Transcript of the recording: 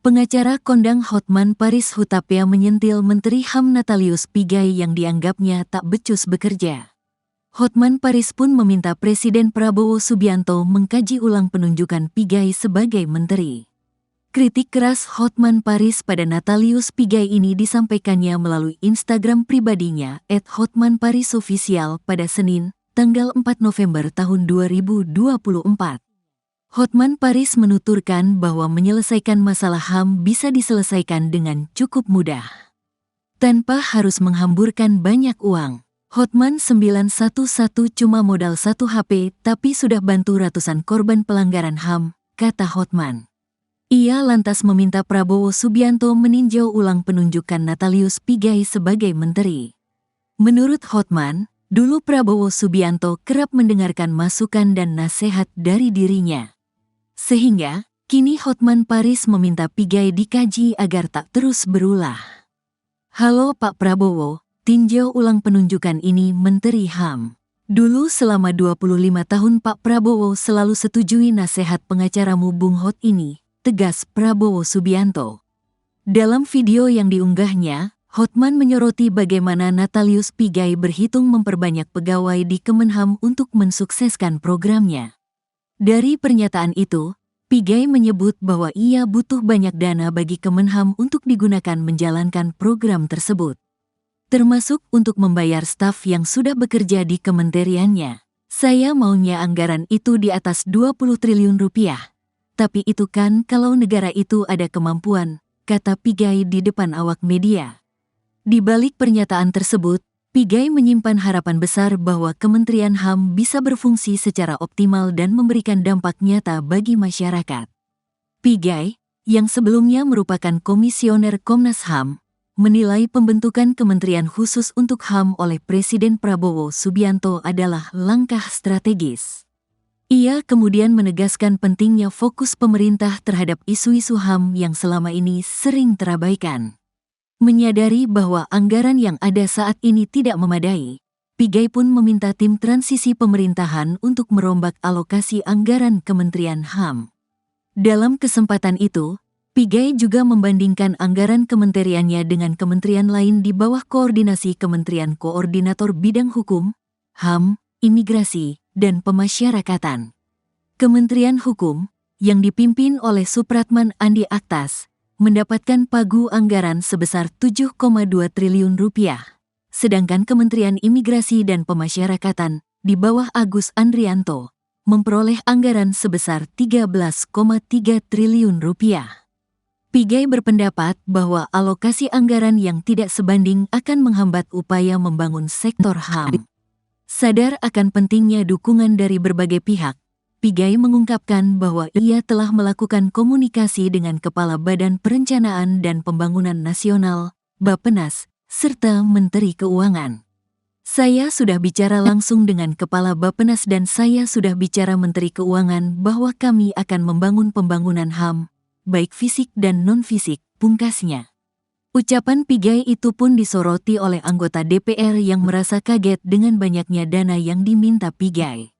Pengacara kondang Hotman Paris Hutapea menyentil Menteri HAM Natalius Pigai yang dianggapnya tak becus bekerja. Hotman Paris pun meminta Presiden Prabowo Subianto mengkaji ulang penunjukan Pigai sebagai menteri. Kritik keras Hotman Paris pada Natalius Pigai ini disampaikannya melalui Instagram pribadinya @hotmanparisofficial pada Senin, tanggal 4 November tahun 2024. Hotman Paris menuturkan bahwa menyelesaikan masalah HAM bisa diselesaikan dengan cukup mudah, tanpa harus menghamburkan banyak uang. Hotman 911 cuma modal 1 HP tapi sudah bantu ratusan korban pelanggaran HAM, kata Hotman. Ia lantas meminta Prabowo Subianto meninjau ulang penunjukan Natalius Pigai sebagai menteri. Menurut Hotman, dulu Prabowo Subianto kerap mendengarkan masukan dan nasihat dari dirinya. Sehingga, kini Hotman Paris meminta Pigai dikaji agar tak terus berulah. Halo Pak Prabowo, tinjau ulang penunjukan ini Menteri HAM. Dulu selama 25 tahun Pak Prabowo selalu setujui nasihat pengacaramu Bung Hot ini, tegas Prabowo Subianto. Dalam video yang diunggahnya, Hotman menyoroti bagaimana Natalius Pigai berhitung memperbanyak pegawai di Kemenham untuk mensukseskan programnya. Dari pernyataan itu, Pigai menyebut bahwa ia butuh banyak dana bagi Kemenham untuk digunakan menjalankan program tersebut, termasuk untuk membayar staf yang sudah bekerja di kementeriannya. Saya maunya anggaran itu di atas 20 triliun rupiah. Tapi itu kan kalau negara itu ada kemampuan, kata Pigai di depan awak media. Di balik pernyataan tersebut, Pigai menyimpan harapan besar bahwa Kementerian HAM bisa berfungsi secara optimal dan memberikan dampak nyata bagi masyarakat. Pigai, yang sebelumnya merupakan komisioner Komnas HAM, menilai pembentukan Kementerian Khusus untuk HAM oleh Presiden Prabowo Subianto adalah langkah strategis. Ia kemudian menegaskan pentingnya fokus pemerintah terhadap isu-isu HAM yang selama ini sering terabaikan. Menyadari bahwa anggaran yang ada saat ini tidak memadai, Pigai pun meminta tim transisi pemerintahan untuk merombak alokasi anggaran Kementerian HAM. Dalam kesempatan itu, Pigai juga membandingkan anggaran kementeriannya dengan kementerian lain di bawah koordinasi Kementerian Koordinator Bidang Hukum, HAM, Imigrasi, dan Pemasyarakatan. Kementerian Hukum, yang dipimpin oleh Supratman Andi Aktas, mendapatkan pagu anggaran sebesar 7,2 triliun rupiah. Sedangkan Kementerian Imigrasi dan Pemasyarakatan, di bawah Agus Andrianto, memperoleh anggaran sebesar 13,3 triliun rupiah. Pigai berpendapat bahwa alokasi anggaran yang tidak sebanding akan menghambat upaya membangun sektor HAM. Sadar akan pentingnya dukungan dari berbagai pihak, Pigai mengungkapkan bahwa ia telah melakukan komunikasi dengan Kepala Badan Perencanaan dan Pembangunan Nasional, Bappenas, serta Menteri Keuangan. Saya sudah bicara langsung dengan Kepala Bappenas dan saya sudah bicara Menteri Keuangan bahwa kami akan membangun pembangunan HAM, baik fisik dan non-fisik, pungkasnya. Ucapan Pigai itu pun disoroti oleh anggota DPR yang merasa kaget dengan banyaknya dana yang diminta Pigai.